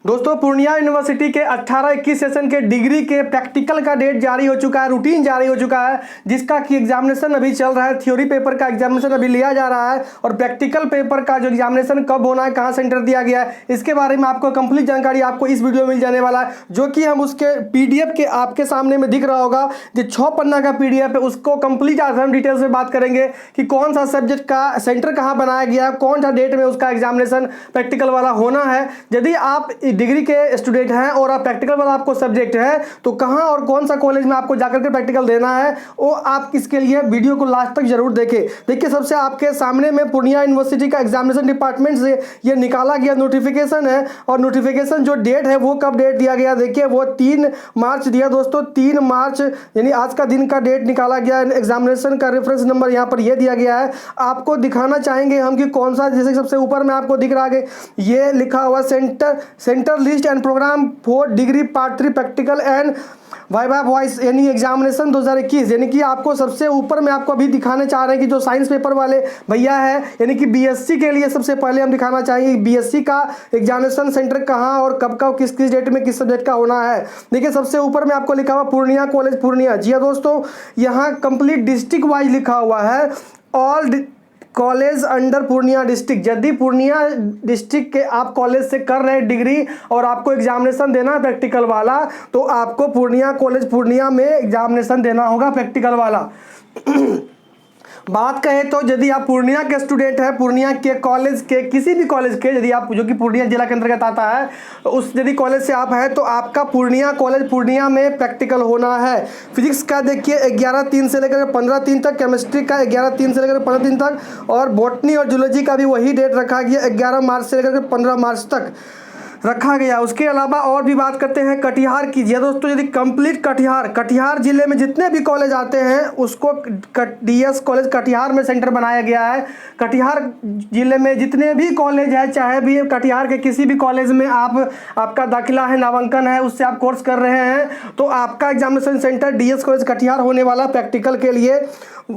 दोस्तों पूर्णिया यूनिवर्सिटी के 18-21 सेशन के डिग्री के प्रैक्टिकल का डेट जारी हो चुका है, रूटीन जारी हो चुका है, जिसका कि एग्जामिनेशन अभी चल रहा है। थ्योरी पेपर का एग्जामिनेशन अभी लिया जा रहा है और प्रैक्टिकल पेपर का जो एग्जामिनेशन कब होना है, कहाँ सेंटर दिया गया है, इसके बारे में आपको कंप्लीट जानकारी आपको इस वीडियो में मिल जाने वाला है, जो कि हम उसके पीडीएफ के आपके सामने में दिख रहा होगा। जो 6 पन्ना का पीडीएफ है उसको कंप्लीट आज हम डिटेल्स में बात करेंगे कि कौन सा सब्जेक्ट का सेंटर कहाँ बनाया गया है, कौन सा डेट में उसका एग्जामिनेशन प्रैक्टिकल वाला होना है। यदि आप डिग्री के स्टूडेंट हैं और आप प्रैक्टिकल वाला आपको सब्जेक्ट है तो कहां और कौन सा कॉलेज में आपको जाकर के प्रैक्टिकल देना है, वो आप इसके लिए वीडियो को लास्ट तक जरूर देखें। देखिए सबसे आपके सामने में पूर्णिया यूनिवर्सिटी का एग्जामिनेशन डिपार्टमेंट से ये निकाला गया नोटिफिकेशन है और नोटिफिकेशन जो डेट है वो कब डेट दिया गया, देखिए वो 3 मार्च दिया दोस्तों। 3 मार्च यानी आज का दिन का डेट निकाला गया। एग्जामिनेशन का रेफरेंस नंबर यहाँ पर ये दिया गया है। आपको दिखाना चाहेंगे हम कि कौन सा, जैसे सबसे ऊपर में आपको दिख रहा है ये लिखा हुआ centre list and programme for degree part 3 practical and viva voce यानी एग्जामिनेशन 2021, यानी कि आपको सबसे ऊपर में आपको अभी दिखाने चाह रहे हैं कि जो साइंस पेपर वाले भैया है यानी कि बीएससी के लिए सबसे पहले हम दिखाना चाहेंगे बीएससी का एग्जामिनेशन सेंटर कहाँ और कब कब किस किस डेट में किस सब्जेक्ट का होना है। देखिए सबसे ऊपर में आपको लिखा हुआ पूर्णिया कॉलेज पूर्णिया। जी हाँ दोस्तों, यहाँ कंप्लीट डिस्ट्रिक्ट वाइज लिखा हुआ है, all college under Purnia district. यदि पूर्णिया डिस्ट्रिक्ट के आप कॉलेज से कर रहे हैं डिग्री और आपको एग्जामिनेशन देना है प्रैक्टिकल वाला, तो आपको पूर्णिया कॉलेज पूर्णिया में एग्जामिनेशन देना होगा प्रैक्टिकल वाला। बात कहें तो यदि आप पूर्णिया के स्टूडेंट हैं, पूर्णिया के कॉलेज के किसी भी कॉलेज के, यदि आप जो कि पूर्णिया जिला के अंतर्गत आता है, तो उस यदि कॉलेज से आप हैं तो आपका पूर्णिया कॉलेज पूर्णिया में प्रैक्टिकल होना है। फिजिक्स का देखिए 11/3 से लेकर 15/3 तक, केमिस्ट्री का 11/3 से लेकर 15/3 तक, और बॉटनी और जूलॉजी का भी वही डेट रखा गया 11 मार्च से लेकर 15 मार्च तक रखा गया। उसके अलावा और भी बात करते हैं कटिहार की। जी दोस्तों, यदि कंप्लीट कटिहार जिले में जितने भी कॉलेज आते हैं उसको डीएस कॉलेज कटिहार में सेंटर बनाया गया है। कटिहार जिले में जितने भी कॉलेज है, चाहे भी कटिहार के किसी भी कॉलेज में आपका दाखिला है, नामांकन है, उससे आप कोर्स कर रहे हैं, तो आपका examination centre DS college Katihar होने वाला प्रैक्टिकल के लिए।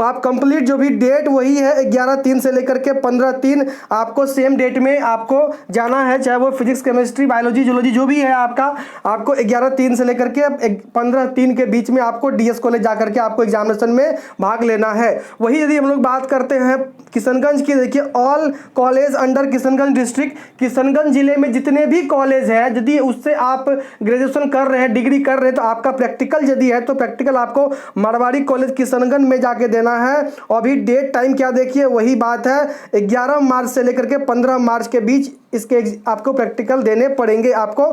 आप कंप्लीट जो भी डेट वही है 11/3 से लेकर के 15/3, आपको सेम डेट में आपको जाना है, चाहे वो फिजिक्स केमिस्ट्री बायोलॉजी जूलॉजी जो भी है आपको 11/3 से लेकर के 15/3 के बीच में आपको डीएस कॉलेज जाकर के आपको एग्जामिनेशन में भाग लेना है। वही यदि हम लोग बात करते हैं किशनगंज की, देखिए all college under Kishanganj district. Kishanganj जिले में जितने भी कॉलेज है, यदि उससे आप ग्रेजुएशन कर रहे हैं, डिग्री कर रहे हैं, तो आपका प्रैक्टिकल यदि है तो प्रैक्टिकल आपको मारवाड़ी कॉलेज किशनगंज में जाके देना है। और अभी डेट टाइम क्या देखिए, वही बात है 11 मार्च से लेकर के 15 मार्च के बीच इसके आपको प्रैक्टिकल देने पड़ेंगे आपको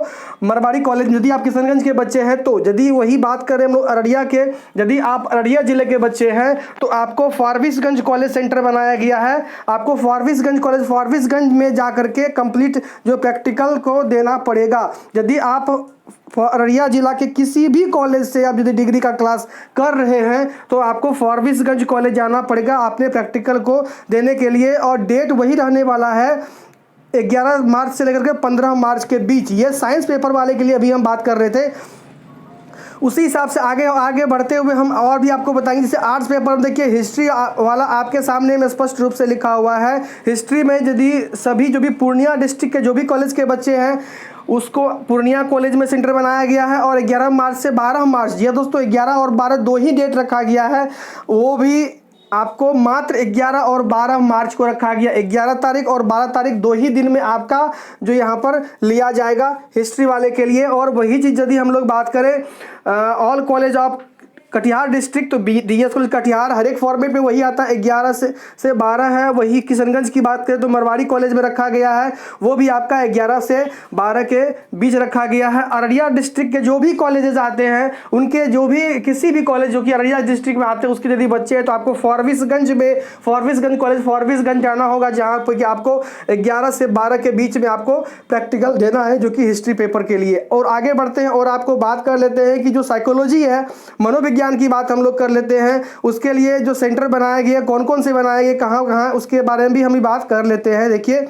मारवाड़ी कॉलेज। यदि आप किशनगंज के बच्चे हैं तो, यदि वही बात करें हम लोग अररिया के, यदि आप अररिया जिले के बच्चे हैं तो आपको फारबिसगंज कॉलेज सेंटर बनाया गया है। आपको फारबिसगंज में जाकर के कंप्लीट जो प्रैक्टिकल को देना पड़ेगा। यदि आप अररिया जिला के किसी भी कॉलेज से आप यदि डिग्री का क्लास कर रहे हैं तो आपको फारबिसगंज कॉलेज जाना पड़ेगा अपने प्रैक्टिकल को देने के लिए। और डेट वही रहने वाला है 11 मार्च से लेकर के 15 मार्च के बीच। ये साइंस पेपर वाले के लिए अभी हम बात कर रहे थे। उसी हिसाब से आगे बढ़ते हुए हम और भी आपको बताएंगे। जैसे आर्ट्स पेपर में देखिए हिस्ट्री वाला आपके सामने में स्पष्ट रूप से लिखा हुआ है। हिस्ट्री में यदि सभी जो भी पूर्णिया डिस्ट्रिक्ट के जो भी कॉलेज के बच्चे हैं उसको पूर्णिया कॉलेज में सेंटर बनाया गया है। और 11 मार्च से 12 मार्च, जी दोस्तों 11 और 12 दो ही डेट रखा गया है, वो भी आपको मात्र 11 और 12 मार्च को रखा गया। 11 तारीख और 12 तारीख दो ही दिन में आपका जो यहाँ पर लिया जाएगा हिस्ट्री वाले के लिए। और वही चीज़ यदि हम लोग बात करें all college of Katihar district, तो डीएस कॉलेज कटिहार हर एक फॉर्मेट में वही आता है 11 से 12 है। वही किशनगंज की बात करें तो मारवाड़ी कॉलेज में रखा गया है, वो भी आपका 11 से 12 के बीच रखा गया है। अररिया डिस्ट्रिक्ट के जो भी कॉलेजेस आते हैं उनके जो भी किसी भी कॉलेज जो कि अररिया डिस्ट्रिक्ट में आते हैं उसके यदि बच्चे हैं तो आपको फारबिसगंज कॉलेज फारबिसगंज जाना होगा, जहाँ पर कि आपको 11 से 12 के बीच में आपको प्रैक्टिकल देना है जो कि हिस्ट्री पेपर के लिए। और आगे बढ़ते हैं और आपको बात कर लेते हैं कि जो साइकोलॉजी है, मनोविज्ञान की बात हम लोग कर लेते हैं। उसके लिए जो सेंटर बनाया गया, कौन कौन से बनाए गए, कहाँ कहाँ, उसके बारे में भी हम बात कर लेते हैं। देखिए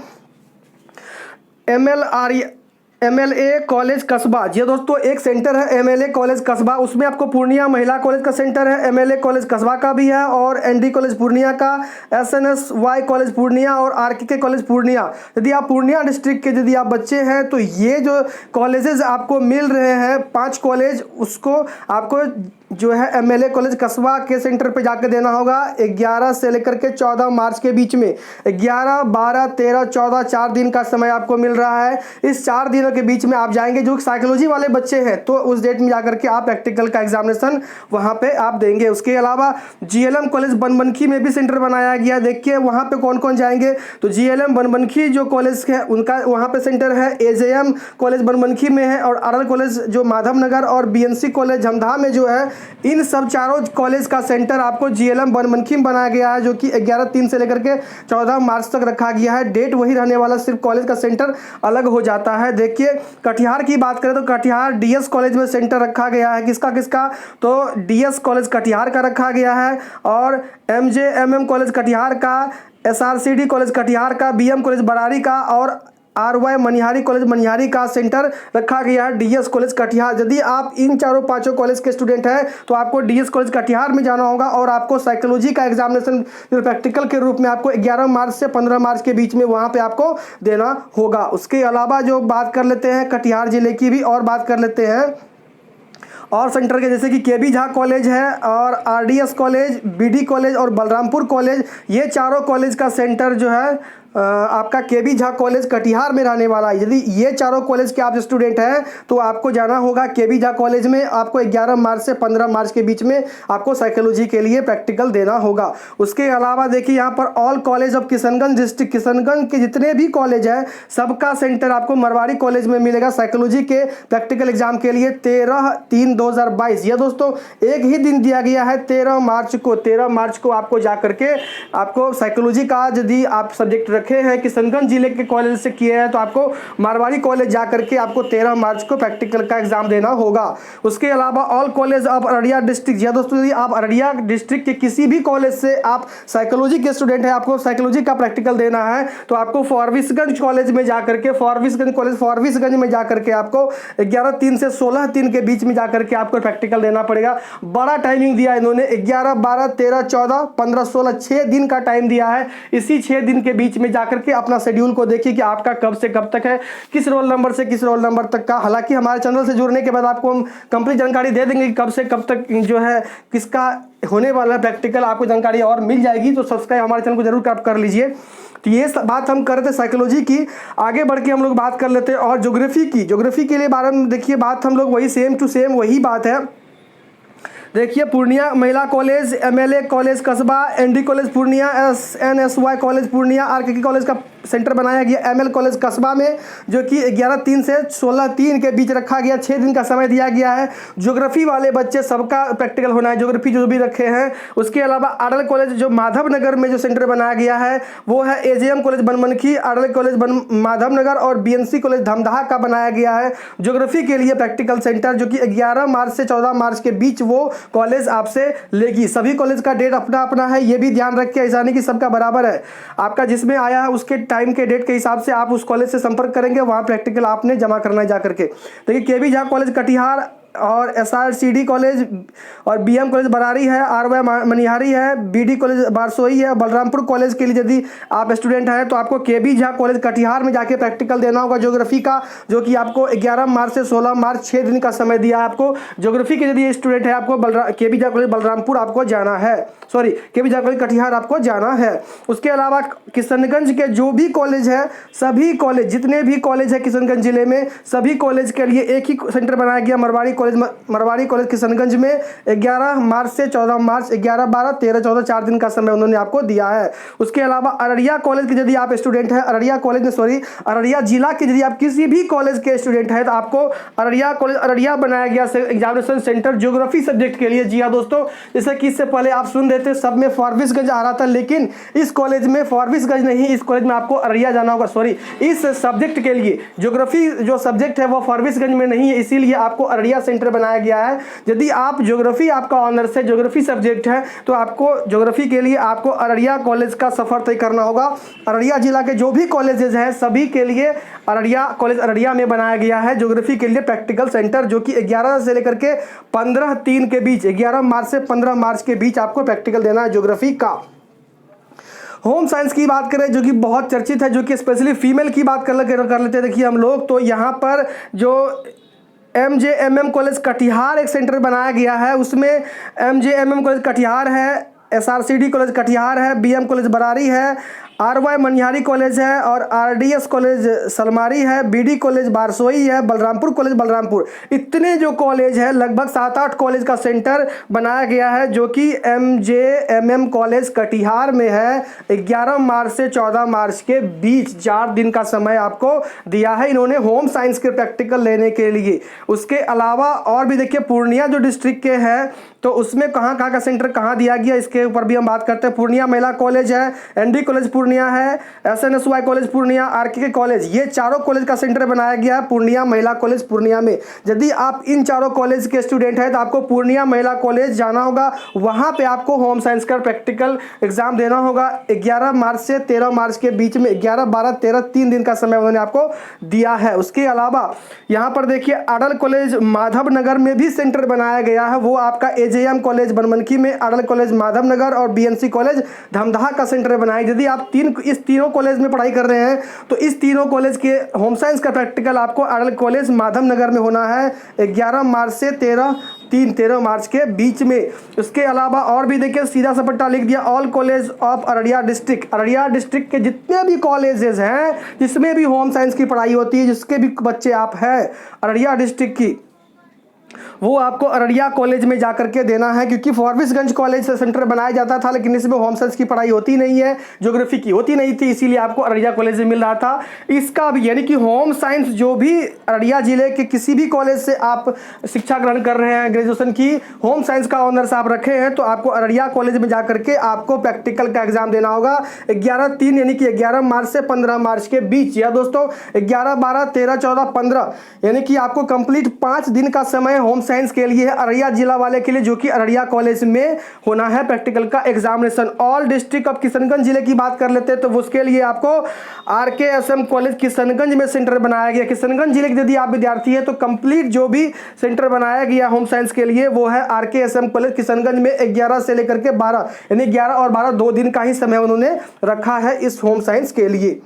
MLA कॉलेज कस्बा। जी दोस्तों, एक सेंटर है MLA कॉलेज कस्बा, उसमें आपको पूर्णिया महिला कॉलेज का सेंटर है, MLA कॉलेज कस्बा का भी है, और ND कॉलेज पूर्णिया का, SNSY कॉलेज पूर्णिया और RKK कॉलेज पूर्णिया। यदि आप पूर्णिया डिस्ट्रिक्ट के यदि आप बच्चे हैं तो ये जो कॉलेजेस आपको मिल रहे हैं 5 कॉलेज, उसको आपको जो है MLA कॉलेज कस्बा के सेंटर पे जाकर देना होगा 11 से लेकर के 14 मार्च के बीच में। 11, 12, 13, 14 4 दिन का समय आपको मिल रहा है। इस 4 दिनों के बीच में आप जाएंगे। जो साइकोलॉजी वाले बच्चे हैं तो उस डेट में जाकर के आप प्रैक्टिकल का एग्जामिनेशन वहाँ पे आप देंगे। उसके अलावा GLM कॉलेज बनबनखी में भी सेंटर बनाया गया। देखिए वहाँ पे कौन कौन जाएंगे, तो GLM बनबनखी जो कॉलेज है उनका वहाँ पे सेंटर है, AJM कॉलेज बनबनखी में है, और RL कॉलेज जो माधवनगर और BNC कॉलेज झमधा में जो है, इन सब चारों कॉलेज का सेंटर आपको GLM बनबनखी में बनाया गया है, जो कि 11/3 से लेकर के 14 मार्च तक रखा गया है। डेट वही रहने वाला, सिर्फ कॉलेज का सेंटर अलग हो जाता है। देखिए कटिहार की बात करें तो कटिहार DS कॉलेज में सेंटर रखा गया है। किसका किसका, तो DS कॉलेज कटिहार का रखा गया है, और MJMM कॉलेज कटिहार का, SRCD कॉलेज कटिहार का, BM कॉलेज बरारी का, और RY मनिहारी कॉलेज मनिहारी का सेंटर रखा गया है DS कॉलेज कटिहार। यदि आप इन चारों पांचों कॉलेज के स्टूडेंट हैं तो आपको DS कॉलेज कटिहार में जाना होगा, और आपको साइकोलॉजी का एग्जामिनेशन प्रैक्टिकल के रूप में आपको 11 मार्च से 15 मार्च के बीच में वहां पे आपको देना होगा। उसके अलावा जो बात कर लेते हैं कटिहार जिले की भी और बात कर लेते हैं, और सेंटर के जैसे कि KB झा कॉलेज है, और RDS कॉलेज, BD कॉलेज और बलरामपुर कॉलेज, ये चारों कॉलेज का सेंटर जो है आपका KB झा कॉलेज कटिहार में रहने वाला है। यदि ये चारों कॉलेज के आप स्टूडेंट हैं तो आपको जाना होगा KB झा कॉलेज में। आपको 11 मार्च से 15 मार्च के बीच में आपको साइकोलॉजी के लिए प्रैक्टिकल देना होगा। उसके अलावा देखिए यहाँ पर all college of Kishanganj district, Kishanganj के जितने भी कॉलेज हैं सबका सेंटर आपको मरवाड़ी कॉलेज में मिलेगा साइकोलॉजी के प्रैक्टिकल एग्जाम के लिए 13/3/2022। यह दोस्तों एक ही दिन दिया गया है 13 मार्च को। 13 मार्च को आपको जा करके आपको साइकोलॉजी का यदि आप सब्जेक्ट रखे हैं किशनगंज जिले के कॉलेज से किए हैं तो आपको मारवाड़ी कॉलेज जा करके आपको 13 मार्च को प्रैक्टिकल का एग्जाम देना होगा। उसके अलावा all college of Araria district, या दोस्तों यदि आप अररिया डिस्ट्रिक्ट के किसी भी कॉलेज से आप साइकोलॉजी के स्टूडेंट हैं, आपको साइकोलॉजी का प्रैक्टिकल देना है तो आपको फॉरबिसगंज कॉलेज में जाकर के, फॉरबिसगंज कॉलेज फॉरबिसगंज में जाकर के आपको 11/3 से 16/3 के बीच में जाकर के आपको प्रैक्टिकल देना पड़ेगा। बड़ा टाइमिंग दिया इन्होंने, 11, 12, 13, 14, 15, 16 6 दिन का टाइम दिया है। इसी 6 दिन के बीच में जाकर के अपना शेड्यूल को देखिए कि आपका कब से कब तक है, किस रोल नंबर से किस रोल नंबर तक का। हालांकि हमारे चैनल से जुड़ने के बाद आपको हम कंप्लीट जानकारी दे देंगे कि कब से कब तक जो है किसका होने वाला है प्रैक्टिकल, आपको जानकारी और मिल जाएगी। तो सब्सक्राइब हमारे चैनल को जरूर कर लीजिए। तो ये बात हम कर रहे थे साइकोलॉजी की। आगे बढ़ के हम लोग बात कर लेते हैं और ज्योग्राफी की। ज्योग्राफी के लिए बारे में देखिए बात हम लोग वही सेम टू सेम वही बात है। देखिए पूर्णिया महिला कॉलेज, MLA कॉलेज कस्बा, ND college Purnia, SNSY college Purnia, RKK college का सेंटर बनाया गया ML कॉलेज कस्बा में, जो कि 11/3 से 16/3 के बीच रखा गया। 6 दिन का समय दिया गया है। ज्योग्राफी वाले बच्चे सबका प्रैक्टिकल होना है, ज्योग्राफी जो भी रखे हैं। उसके अलावा RL कॉलेज जो माधवनगर में जो सेंटर बनाया गया है वो है AJM college Banmankhi, RL college Madhavnagar और BNC कॉलेज धमदाहा का बनाया गया है ज्योग्राफी के लिए प्रैक्टिकल सेंटर, जो कि 11 मार्च से 14 मार्च के बीच वो कॉलेज आपसे लेगी। सभी कॉलेज का डेट अपना अपना है, ये भी ध्यान रख के, ऐसा नहीं कि सबका बराबर है। आपका जिसमें आया है उसके टाइम के डेट के हिसाब से आप उस कॉलेज से संपर्क करेंगे, वहाँ प्रैक्टिकल आपने जमा करना है जाकर के। देखिए KB झा कॉलेज कटिहार और SRCD कॉलेज और BM कॉलेज बरारी है, RY मनिहारी है, BD कॉलेज बारसोई है। बलरामपुर कॉलेज के लिए यदि आप स्टूडेंट हैं तो आपको KB झा कॉलेज कटिहार में जाके प्रैक्टिकल देना होगा ज्योग्राफी का, जो कि आपको 11 मार्च से 16 मार्च 6 दिन का समय दिया है आपको। ज्योग्राफी के यदि स्टूडेंट है आपको KB झा कॉलेज बलरामपुर आपको जाना है, sorry KB Jha college Katihar आपको जाना है। उसके अलावा किशनगंज के जो भी कॉलेज है, सभी कॉलेज जितने भी कॉलेज है किशनगंज जिले में, सभी कॉलेज के लिए एक ही सेंटर बनाया गया मरवाड़ी कॉलेज किशनगंज में। 11 मार्च से 14 मार्च 11, 12, 13, 14 4 दिन का समय उन्होंने आपको दिया है। उसके अलावा अररिया कॉलेज के यदि आप स्टूडेंट हैं, अररिया जिला के यदि आप किसी भी कॉलेज के स्टूडेंट हैं तो आपको अररिया कॉलेज अररिया बनाया गया एग्जामिनेशन सेंटर ज्योग्राफी सब्जेक्ट के लिए। जी हाँ दोस्तों, जैसे कि इससे पहले आप सुन रहे थे सब में फारबिसगंज आ रहा था, लेकिन इस कॉलेज में फारबिसगंज नहीं, इस कॉलेज में आपको अररिया जाना होगा। सॉरी, इस सब्जेक्ट के लिए ज्योग्राफी जो सब्जेक्ट है वो फारबिसगंज में नहीं है, इसीलिए आपको अररिया सेंटर बनाया गया है। यदि आप ज्योग्राफी आपका ऑनर्स है, ज्योग्राफी सब्जेक्ट है, तो आपको ज्योग्राफी के लिए आपको अररिया कॉलेज का सफर तय करना होगा। अररिया जिला के जो भी कॉलेजेस हैं सभी के लिए अररिया कॉलेज अररिया में बनाया गया है ज्योग्राफी के लिए प्रैक्टिकल सेंटर, जो कि 11 से लेकर के 15/3 के बीच, 11 मार्च से 15 मार्च के बीच आपको प्रैक्टिकल देना है ज्योग्राफी का। होम साइंस की बात करें जो कि बहुत चर्चित है, जो कि स्पेशली फीमेल की बात कर लेते हैं। देखिए हम लोग तो यहाँ पर जो MJMM कॉलेज कटिहार एक सेंटर बनाया गया है, उसमें MJMM कॉलेज कटिहार है, SRCD कॉलेज कटिहार है, BM कॉलेज बरारी है, RY मनिहारी कॉलेज है, और RDS कॉलेज सलमारी है, BD कॉलेज बारसोई है, बलरामपुर कॉलेज बलरामपुर। इतने जो कॉलेज है लगभग 7-8 कॉलेज का सेंटर बनाया गया है, जो कि MJMM कॉलेज कटिहार में है। 11 मार्च से 14 मार्च के बीच 4 दिन का समय आपको दिया है इन्होंने होम साइंस के प्रैक्टिकल लेने के लिए। उसके अलावा और भी देखिए पूर्णिया जो डिस्ट्रिक्ट के हैं तो उसमें कहाँ का सेंटर कहाँ दिया गया, इसके ऊपर भी हम बात करते हैं। पूर्णिया महिला कॉलेज है, ND कॉलेज पूर्णिया है, SNSY college Purnia, RK college, ये चारों कॉलेज का सेंटर बनाया गया है पूर्णिया महिला कॉलेज पूर्णिया में। यदि आप इन चारों कॉलेज के स्टूडेंट हैं तो आपको पूर्णिया महिला कॉलेज जाना होगा, वहाँ पे आपको होम साइंस का प्रैक्टिकल एग्जाम देना होगा। 11 मार्च से 13 मार्च के बीच में 11, 12, 13 3 दिन का समय उन्होंने आपको दिया है। उसके अलावा यहाँ पर देखिए अडल कॉलेज माधव नगर में भी सेंटर बनाया गया है, वो आपका AJM कॉलेज बनमनखी में, अडल कॉलेज माधव नगर और BNC कॉलेज धमदाहा का सेंटर बनाया। यदि आप इस तीनों कॉलेज में पढ़ाई कर रहे हैं तो इस तीनों कॉलेज के होम साइंस का प्रैक्टिकल आपको अडल कॉलेज माधव नगर में होना है 11 मार्च से 13 मार्च के बीच में। उसके अलावा और भी देखिए सीधा सपट्टा लिख दिया, all college of Araria district के जितने भी कॉलेजेस हैं जिसमें भी होम साइंस की पढ़ाई होती है, जिसके भी बच्चे आप हैं अररिया डिस्ट्रिक्ट की, वो आपको अररिया कॉलेज में जाकर के देना है। क्योंकि फारबिसगंज कॉलेज से सेंटर बनाया जाता था, लेकिन इसमें होम साइंस की पढ़ाई होती नहीं है, ज्योग्राफी की होती नहीं थी, इसीलिए आपको अररिया कॉलेज में मिल रहा था। इसका भी यानी कि होम साइंस जो भी अररिया जिले के किसी भी कॉलेज से आप शिक्षा ग्रहण कर रहे हैं, ग्रेजुएशन की होम साइंस का ऑनर्स आप रखे हैं, तो आपको अररिया कॉलेज में जाकर के आपको प्रैक्टिकल का एग्जाम देना होगा 11/3 यानी कि 11 मार्च से 15 मार्च के बीच। या दोस्तों 11, 12, 13, 14, 15 यानी कि आपको कंप्लीट 5 दिन का समय होम साइंस के लिए है अररिया जिला वाले के लिए, जो कि अररिया कॉलेज में होना है प्रैक्टिकल का examination. All district of Kishanganj जिले की बात कर लेते हैं तो उसके लिए आपको RKSM कॉलेज किशनगंज में सेंटर बनाया गया। किशनगंज जिले के यदि आप विद्यार्थी हैं तो कंप्लीट जो भी सेंटर बनाया गया होम साइंस के लिए वो है RKSM कॉलेज किशनगंज में 11 से लेकर के 12 यानी 11 और 12 2 दिन का ही समय उन्होंने रखा है इस होम साइंस के लिए।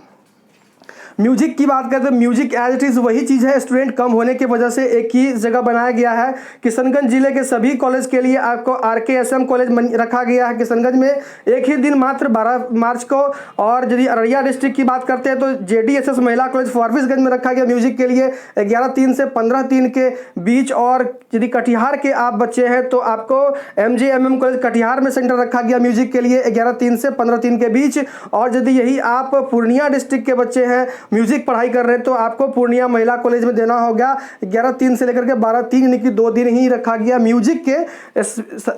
म्यूजिक की बात करें तो म्यूजिक एज इट इज़ वही चीज़ है, स्टूडेंट कम होने की वजह से एक ही जगह बनाया गया है। किशनगंज जिले के सभी कॉलेज के लिए आपको RKSM कॉलेज रखा गया है किशनगंज में, एक ही दिन मात्र 12 मार्च को। और यदि अररिया डिस्ट्रिक्ट की बात करते हैं तो JDSS महिला कॉलेज फारबिसगंज में रखा गया म्यूजिक के लिए 11/3 से 15/3 के बीच। और यदि कटिहार के आप बच्चे हैं तो आपको MJMM कॉलेज कटिहार में सेंटर रखा गया म्यूजिक के लिए 11/3 से 15/3 के बीच। और यदि यही आप पूर्णिया डिस्ट्रिक्ट के बच्चे हैं, म्यूजिक पढ़ाई कर रहे हैं, तो आपको पूर्णिया महिला कॉलेज में देना होगा 11/3 से लेकर के 12/3 यानी कि 2 दिन ही रखा गया म्यूजिक के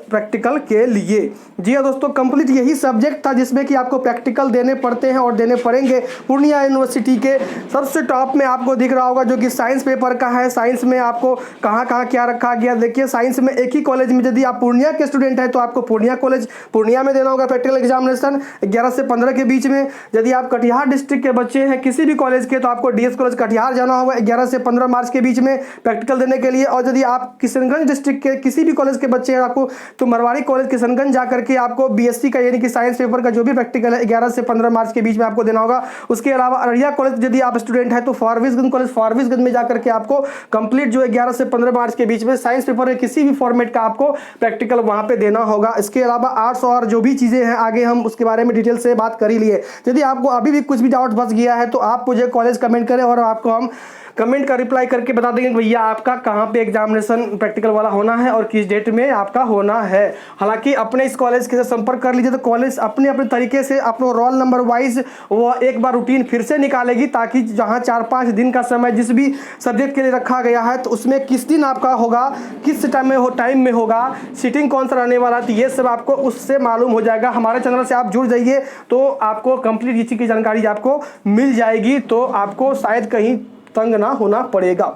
प्रैक्टिकल के लिए। जी हाँ दोस्तों, कंप्लीट यही सब्जेक्ट था जिसमें कि आपको प्रैक्टिकल देने पड़ते हैं और देने पड़ेंगे। पूर्णिया यूनिवर्सिटी के सबसे टॉप में आपको दिख रहा होगा जो कि साइंस पेपर का है। साइंस में आपको कहाँ क्या रखा गया, देखिए साइंस में एक ही कॉलेज में यदि आप पूर्णिया के स्टूडेंट हैं तो आपको पूर्णिया कॉलेज पूर्णिया में देना होगा प्रैक्टिकल एग्जामिनेशन 11 से 15 के बीच में। यदि आप कटिहार डिस्ट्रिक्ट के बच्चे हैं किसी भी कॉलेज के तो आपको DS कॉलेज कटिहार जाना होगा 11 से 15 मार्च के बीच में प्रैक्टिकल देने के लिए। और यदि आप किशनगंज डिस्ट्रिक्ट के किसी भी कॉलेज के बच्चे हैं आपको तो मरवाड़ी कॉलेज किशनगंज जाकर के आपको BSc का यानी कि साइंस पेपर का जो भी प्रैक्टिकल है 11 से 15 मार्च के बीच में आपको देना होगा। उसके अलावा अररिया कॉलेज यदि आप स्टूडेंट हैं तो फारबिसगंज कॉलेज फारबिसगंज में जाकर के आपको कंप्लीट जो 11 से 15 मार्च के बीच में साइंस पेपर है किसी भी फॉर्मेट का आपको प्रैक्टिकल वहां पे देना होगा। इसके अलावा आर्ट्स और जो भी चीजें हैं आगे हम उसके बारे में डिटेल से बात कर ही लिए। यदि आपको अभी भी कुछ भी डाउट बच गया है तो आप मुझे कॉलेज कमेंट करें और आपको हम कमेंट का रिप्लाई करके बता देंगे कि भैया आपका कहाँ पे एग्जामिनेशन प्रैक्टिकल वाला होना है और किस डेट में आपका होना है। हालांकि अपने इस कॉलेज के साथ संपर्क कर लीजिए, तो कॉलेज अपने अपने तरीके से अपने रोल नंबर वाइज वो एक बार रूटीन फिर से निकालेगी, ताकि जहाँ 4-5 दिन का समय जिस भी सब्जेक्ट के लिए रखा गया है तो उसमें किस दिन आपका होगा, किस टाइम में होगा, सीटिंग कौन सा रहने वाला है, तो ये सब आपको उससे मालूम हो जाएगा। हमारे चैनल से आप जुड़ जाइए तो आपको कंप्लीट इसी की जानकारी आपको मिल जाएगी, तो आपको शायद कहीं तंग ना होना पड़ेगा।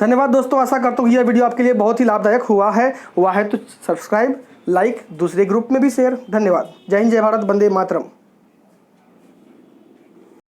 धन्यवाद दोस्तों, आशा करता हूँ यह वीडियो आपके लिए बहुत ही लाभदायक हुआ है तो सब्सक्राइब, लाइक, दूसरे ग्रुप में भी शेयर। धन्यवाद। जय हिंद, जय भारत, वंदे मातरम।